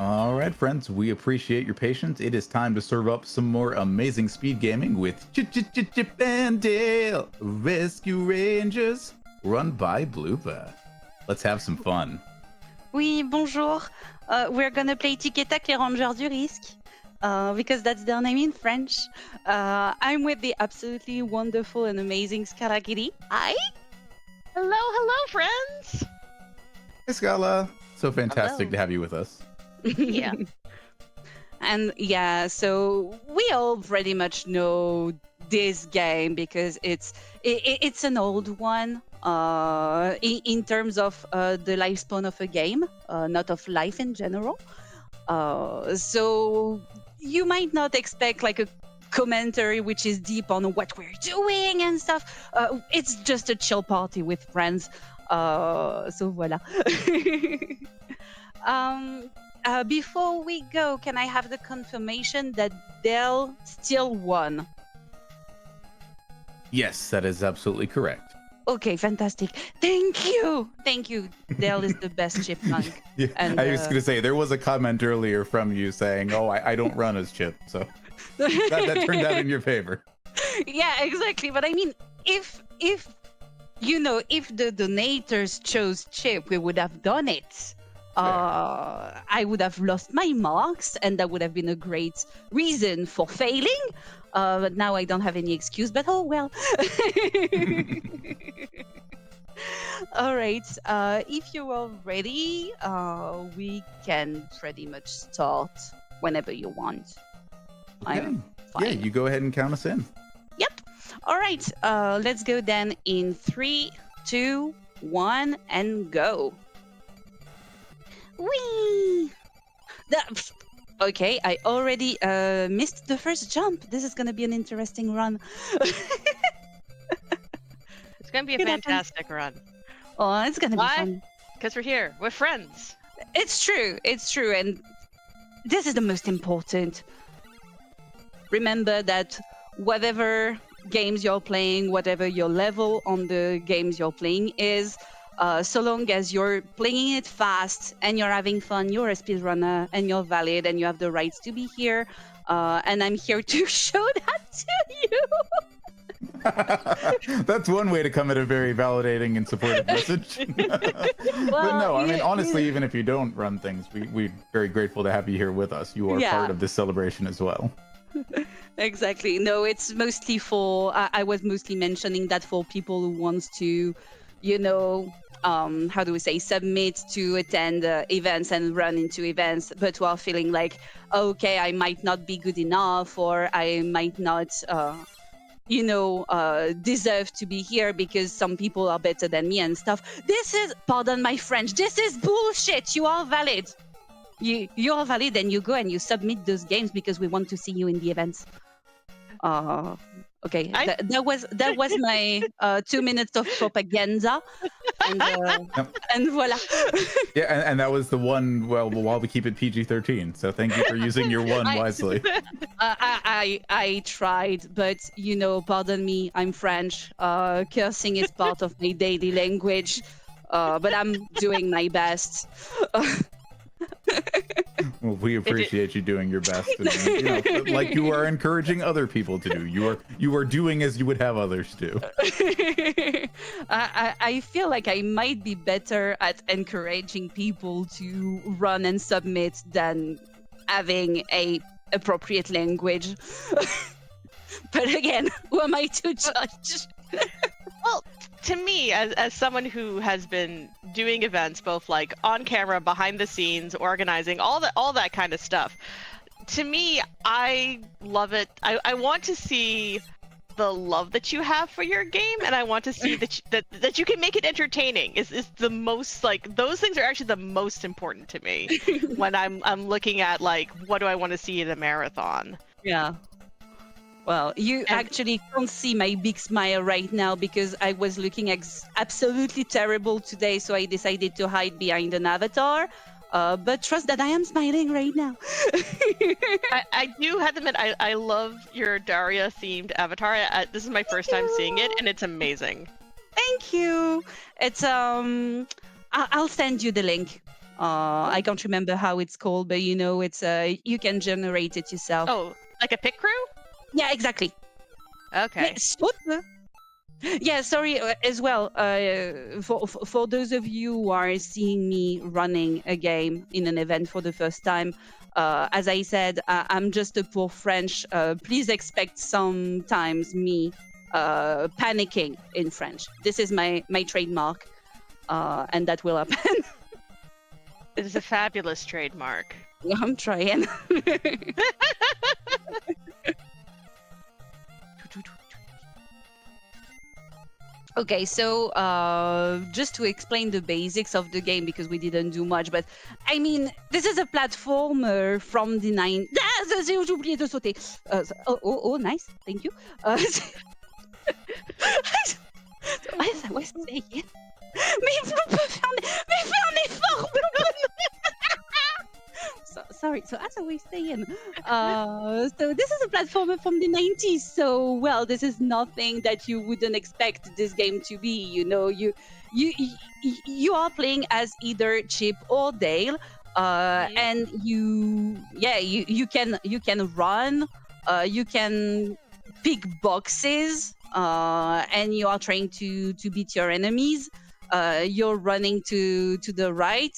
All right, friends, we appreciate your patience. It is time to serve up some more amazing speed gaming with Chip and Dale Rescue Rangers, run by Bloupeuh. Let's have some fun. Oui, bonjour. We're gonna play Tic et Tac, les Rangers du Risque, because that's their name in French. I'm with the absolutely wonderful and amazing Scaragiri. Hi. Hello, friends. Hey, Scala. So fantastic Hello. to have you with us. Yeah. And yeah, so we all pretty much know this game because it's an old one in terms of the lifespan of a game, not of life in general. So you might not expect like a commentary which is deep on what we're doing and stuff. It's just a chill party with friends. So voila. Before we go, can I have the confirmation that Dell still won? Yes, that is absolutely correct. Okay, fantastic. Thank you. Thank you. Dell is the best chipmunk. Yeah, And, I was going to say, there was a comment earlier from you saying, oh, I don't run as Chip, so that turned out in your favor. Yeah, exactly. But I mean, if if the donators chose Chip, we would have done it. I would have lost my marks, and that would have been a great reason for failing. But now I don't have any excuse. But oh well. All right. If you're all ready, we can pretty much start whenever you want. Okay. I'm fine. Yeah, you go ahead and count us in. Yep. All right. Let's go then in 3, 2, 1, and go. Whee! Okay, I already missed the first jump. This is going to be an interesting run. It's going to be a It happens. fantastic run. Oh, it's going to be Why? fun. Because we're here. We're friends. It's true. It's true. And this is the most important. Remember that whatever games you're playing, whatever your level on the games you're playing is, so long as you're playing it fast and you're having fun, you're a speedrunner and you're valid and you have the rights to be here. And I'm here to show that to you. That's one way to come at a very validating and supportive message. But no, I mean, honestly, even if you don't run things, we're very grateful to have you here with us. You are part of this celebration as well. Exactly. No, it's mostly for, I was mostly mentioning that for people who wants to, how do we say, submit to attend events and run into events, but who are feeling like, okay, I might not be good enough, or I might not, deserve to be here because some people are better than me and stuff. This is, pardon my French, this is bullshit. You are valid. You are valid, and you go and you submit those games because we want to see you in the events. Okay, that was my 2 minutes of propaganda, and voila. Yeah, and that was the one. Well, while we keep it PG-13, so thank you for using your one wisely. I tried, but pardon me, I'm French. Cursing is part of my daily language, but I'm doing my best. Well, we appreciate you doing your best, and, like you are encouraging other people to do. You are doing as you would have others do. I feel like I might be better at encouraging people to run and submit than having a appropriate language. But again, who am I to judge? Well, to me, as someone who has been doing events, both like on camera, behind the scenes, organizing, all that kind of stuff, to me, I love it. I want to see the love that you have for your game, and I want to see that you can make it entertaining. Is the most, like, those things are actually the most important to me when I'm looking at, like, what do I want to see in a marathon. Yeah. Well, you actually can't see my big smile right now because I was looking absolutely terrible today, so I decided to hide behind an avatar. But trust that I am smiling right now. I do have to admit, I love your Daria-themed avatar. This is my first time seeing it, and it's amazing. Thank you. It's I'll send you the link. I can't remember how it's called, but it's you can generate it yourself. Oh, like a pit crew? Yeah, exactly. Okay. Super. Yeah, sorry as well. For those of you who are seeing me running a game in an event for the first time, as I said, I'm just a poor French. Please expect sometimes me panicking in French. This is my trademark, and that will happen. It is a fabulous trademark. I'm trying. Okay, so just to explain the basics of the game, because we didn't do much, but I mean, this is a platformer from the j'ai oublié de sauter. Oh, nice, thank you. As I was saying, mais Bloupeuh, fais un effort, Bloupeuh. Sorry. So as I was saying, so this is a platformer from the 90s. So well, this is nothing that you wouldn't expect this game to be. You are playing as either Chip or Dale, and you can run, you can pick boxes, and you are trying to beat your enemies. You're running to the right.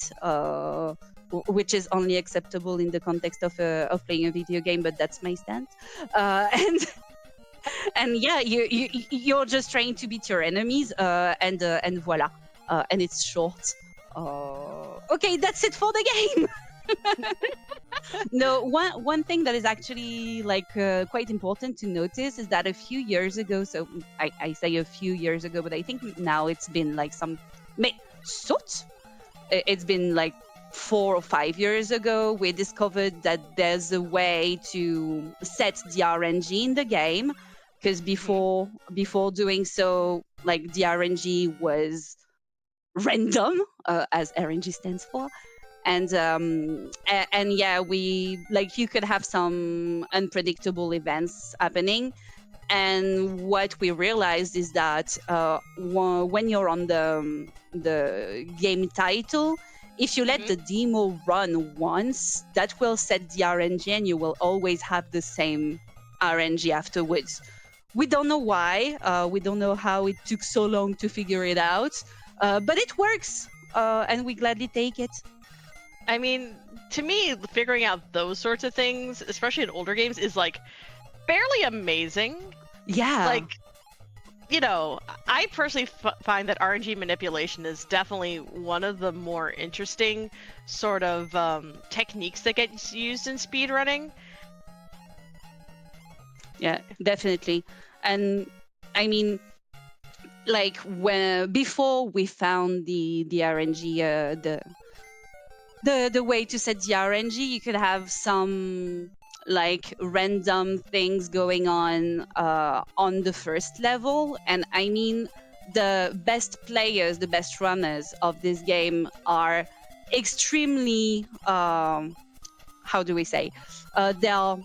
Which is only acceptable in the context of playing a video game, but that's my stance. And yeah, you're just trying to beat your enemies, and voila, and it's short. Okay, that's it for the game. No, one thing that is actually quite important to notice is that a few years ago, so I say a few years ago, but I think now it's been like it's been like 4 or 5 years ago, we discovered that there's a way to set the RNG in the game, because before doing so, like, the RNG was random, as RNG stands for, and yeah, you could have some unpredictable events happening. And what we realized is that when you're on the game title, if you let the demo run once, that will set the RNG, and you will always have the same RNG afterwards. We don't know why. We don't know how it took so long to figure it out, but it works, and we gladly take it. I mean, to me, figuring out those sorts of things, especially in older games, is like fairly amazing. Yeah. Like, I personally find that RNG manipulation is definitely one of the more interesting sort of techniques that gets used in speedrunning. Yeah, definitely. And I mean, like, before we found the RNG, the way to set the RNG, you could have some like random things going on the first level. And I mean, the best players, the best runners of this game are extremely how do we say, they're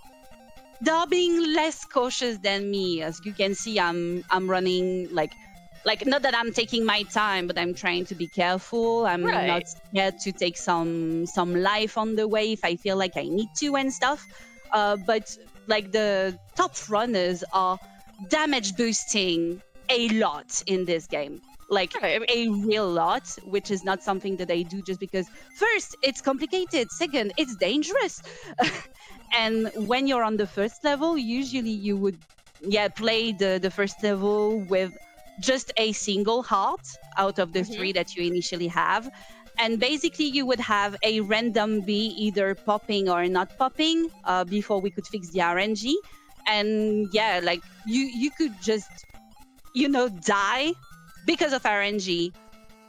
being less cautious than me. As you can see, I'm running like not that I'm taking my time, but I'm trying to be careful. I'm not scared to take some life on the way if I feel like I need to and stuff. But like the top runners are damage boosting a lot in this game. Like a real lot, which is not something that I do just because first, it's complicated. Second, it's dangerous. And when you're on the first level, usually you would play the first level with just a single heart out of the 3 that you initially have. And basically you would have a random bee either popping or not popping before we could fix the RNG. And yeah, like you could just, die because of RNG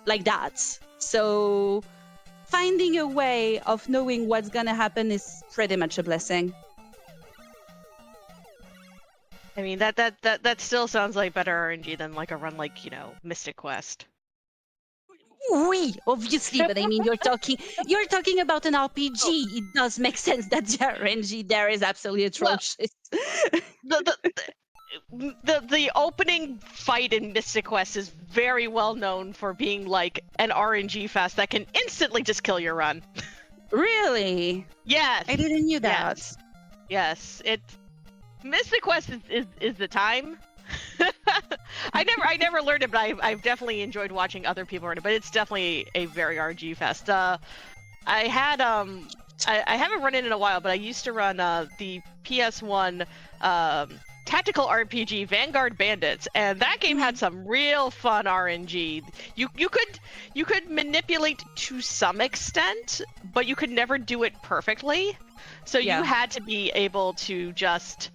like that. So finding a way of knowing what's gonna happen is pretty much a blessing. I mean, that still sounds like better RNG than like a run like, Mystic Quest. Oui, obviously, but I mean, you're talking about an RPG. It does make sense that the RNG there is absolutely atrocious. the opening fight in Mystic Quest is very well known for being like an RNG fest that can instantly just kill your run. Really? Yes. I didn't knew that. Yes. Mystic Quest is the time. I never learned it, but I've definitely enjoyed watching other people run it. But it's definitely a very RNG fest. I haven't run it in a while, but I used to run the PS1 tactical RPG Vanguard Bandits, and that game had some real fun RNG. You could manipulate to some extent, but you could never do it perfectly. So you had to be able to just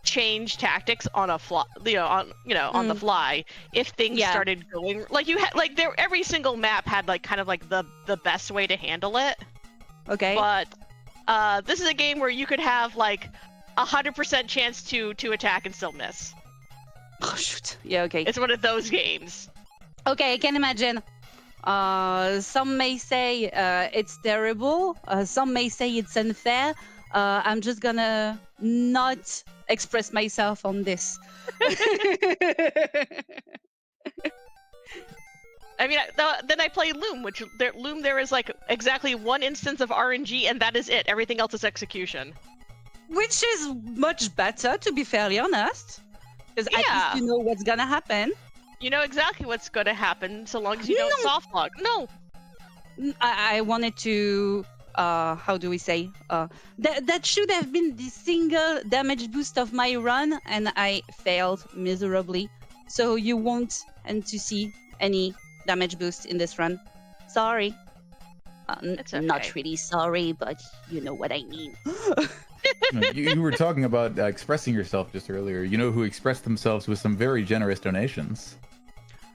change tactics on a fly, on the fly if things started going like you had every single map had like kind of like the best way to handle it. Okay. But this is a game where you could have like 100% chance to attack and still miss. Oh shoot. Yeah. Okay. It's one of those games. Okay, I can imagine. Some may say it's terrible. Some may say it's unfair. I'm just gonna not express myself on this. I mean, then I play Loom, which there is like exactly one instance of RNG, and that is it. Everything else is execution. Which is much better, to be fairly honest. Because at least you know what's gonna happen. You know exactly what's gonna happen, so long as you don't soft lock. No. I wanted to... how do we say? That should have been the single damage boost of my run, and I failed miserably. So you won't end to see any damage boost in this run. Sorry. It's okay. Not really sorry, but you know what I mean. You were talking about expressing yourself just earlier. You know who expressed themselves with some very generous donations?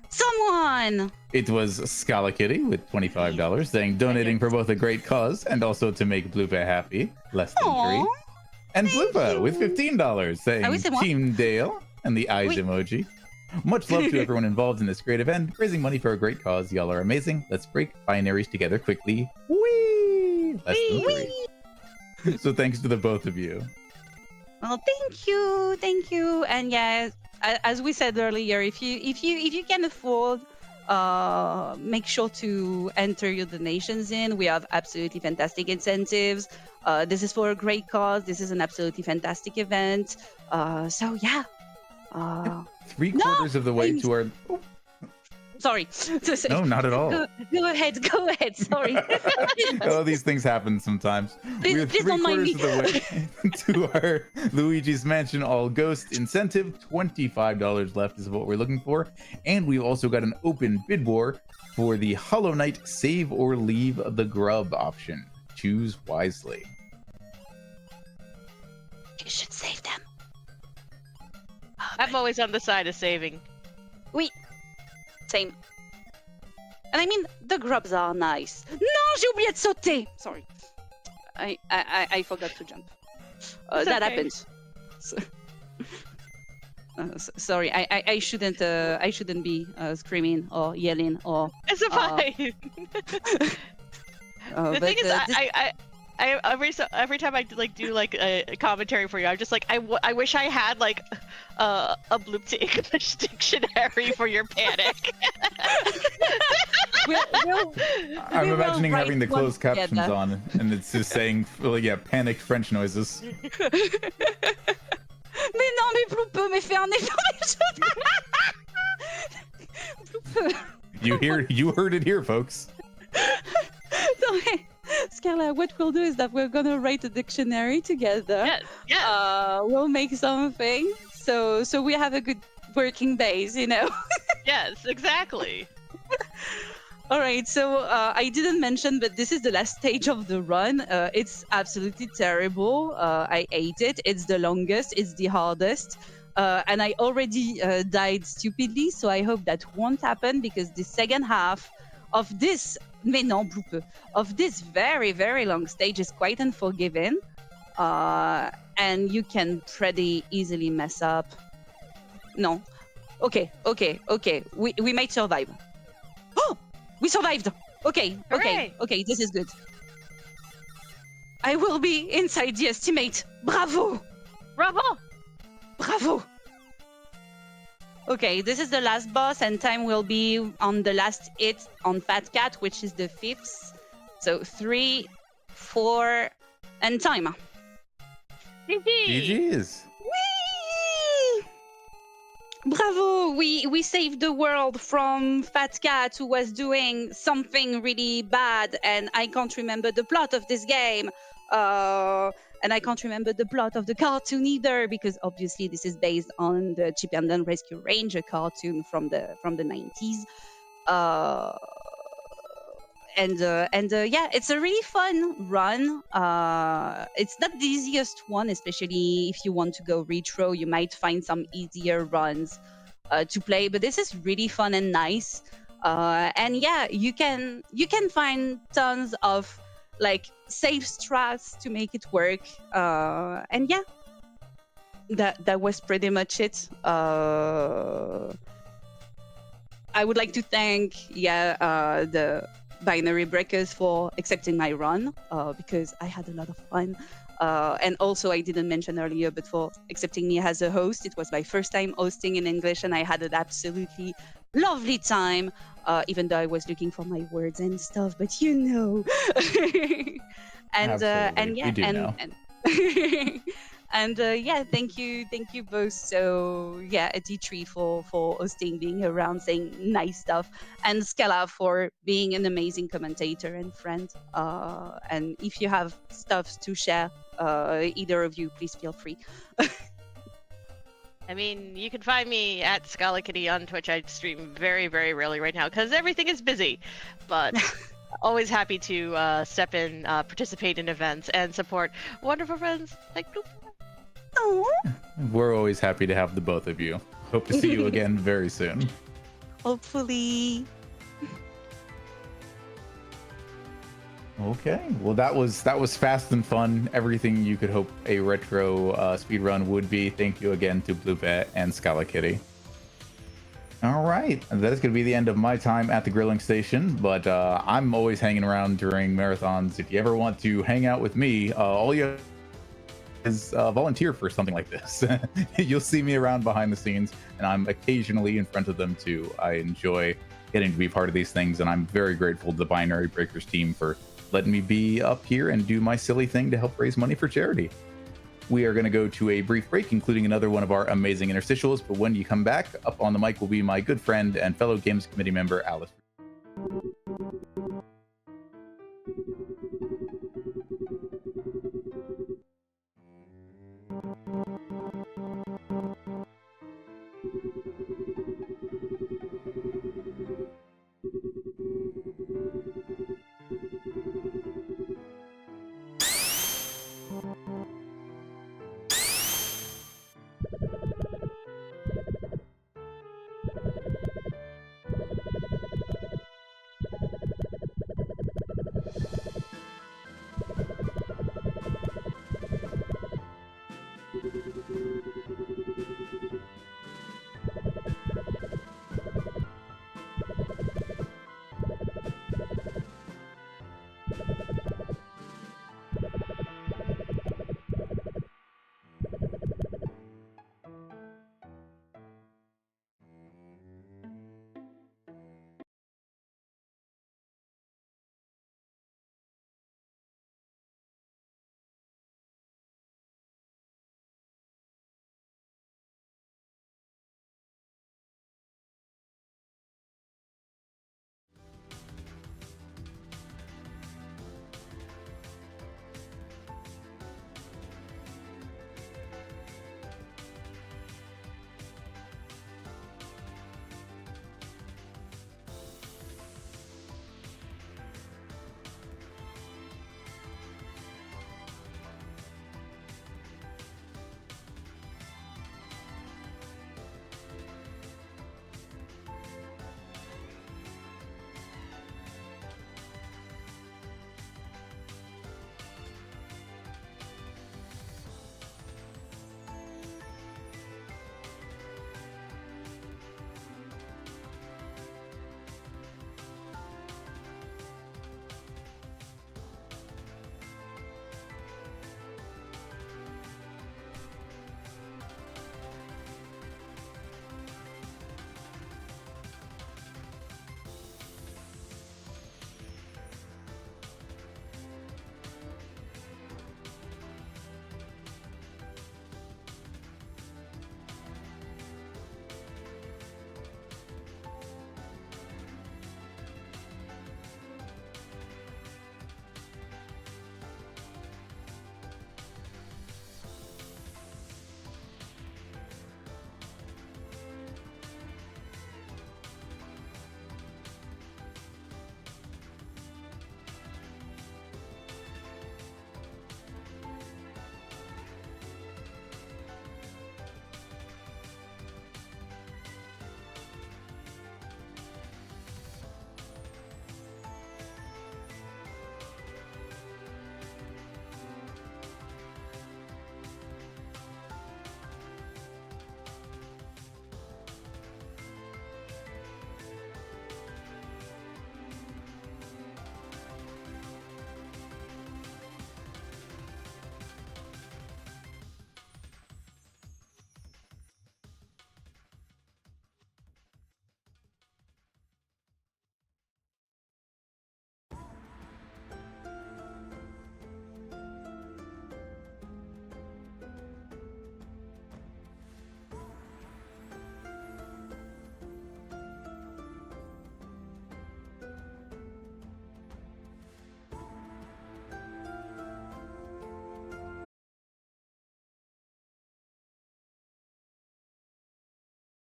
Someone! It was Scala Kitty with $25, saying donating for both a great cause and also to make Bloupeuh happy. Less than Aww, free. And Bloupeuh you. with $15, saying Team Dale and the eyes emoji. Much love to everyone involved in this great event, raising money for a great cause. Y'all are amazing. Let's break binaries together quickly. Whee! Less than free. So thanks to the both of you. Well, thank you, and yeah, as we said earlier, if you can afford, make sure to enter your donations in. We have absolutely fantastic incentives. This is for a great cause. This is an absolutely fantastic event. So yeah. 3/4 of the way to our. Oh, sorry. no, not at all. Go ahead. Sorry. Oh, these things happen sometimes. We're Please don't mind 3/4 of the way to our Luigi's Mansion All Ghost incentive. $25 left is what we're looking for. And we've also got an open bid war for the Hollow Knight Save or Leave the Grub option. Choose wisely. You should save them. I'm always on the side of saving. Oui. Same. And I mean, the grubs are nice. Non, j'ai oublié de sauter. Sorry. I forgot to jump. That okay. happens. Sorry, I shouldn't be screaming or yelling or. It's fine. The thing is, I every time I do a commentary for you, I'm just like I wish I had like a Bloop to English dictionary for your panic. I'm imagining having the closed captions on, and it's just saying, panicked French noises. Mais non, mais Bloupeuh, mais fais un effort. Bloupeuh. You heard it here, folks. Sorry. Scarla, what we'll do is that we're gonna write a dictionary together. Yes. We'll make something so we have a good working base, you know. Yes, exactly. All right, so I didn't mention, but this is the last stage of the run. It's absolutely terrible. I hate it. It's the longest. It's the hardest. And I already died stupidly, so I hope that won't happen, because the second half of this, of this very, very long stage is quite unforgiving. And you can pretty easily mess up. No. Okay. We might survive. Oh! We survived! Okay, this is good. I will be inside the estimate. Bravo! Bravo! Bravo! Okay, this is the last boss, and time will be on the last hit on Fat Cat, which is the 5th. So 3, 4, and time. GG. GG's. Whee! Bravo! We saved the world from Fat Cat, who was doing something really bad, and I can't remember the plot of this game. And I can't remember the plot of the cartoon either, because obviously this is based on the Chip and Dan Rescue Ranger cartoon from the 90s. Yeah, it's a really fun run. It's not the easiest one, especially if you want to go retro. You might find some easier runs to play, but this is really fun and nice. And yeah, you can find tons of like safe strats to make it work. And yeah, that was pretty much it. I would like to thank the Binary Breakers for accepting my run because I had a lot of fun. And also, I didn't mention earlier, but for accepting me as a host. It was my first time hosting in English, and I had an absolutely lovely time, even though I was looking for my words and stuff, but you know. And Absolutely. yeah, We do know. and yeah, thank you both. So yeah, D3 for hosting, being around, saying nice stuff, and Scala for being an amazing commentator and friend. And if you have stuff to share, either of you, please feel free. I mean, you can find me at Scala Kitty on Twitch. I stream very, very rarely right now because everything is busy, but always happy to step in, participate in events, and support wonderful friends like Bloupeuh. Oh, We're always happy to have the both of you. Hope to see you again very soon. hopefully. Okay, well that was fast and fun. Everything you could hope a retro speedrun would be. Thank you again to Bloupeuh and Scala Kitty. All right, that is going to be the end of my time at the grilling station, but I'm always hanging around during marathons. If you ever want to hang out with me, all you have is volunteer for something like this. You'll see me around behind the scenes, and I'm occasionally in front of them too. I enjoy getting to be part of these things, and I'm very grateful to the Binary Breakers team for letting me be up here and do my silly thing to help raise money for charity. We are going to go to a brief break, including another one of our amazing interstitials, but when you come back, up on the mic will be my good friend and fellow Games Committee member, Alice.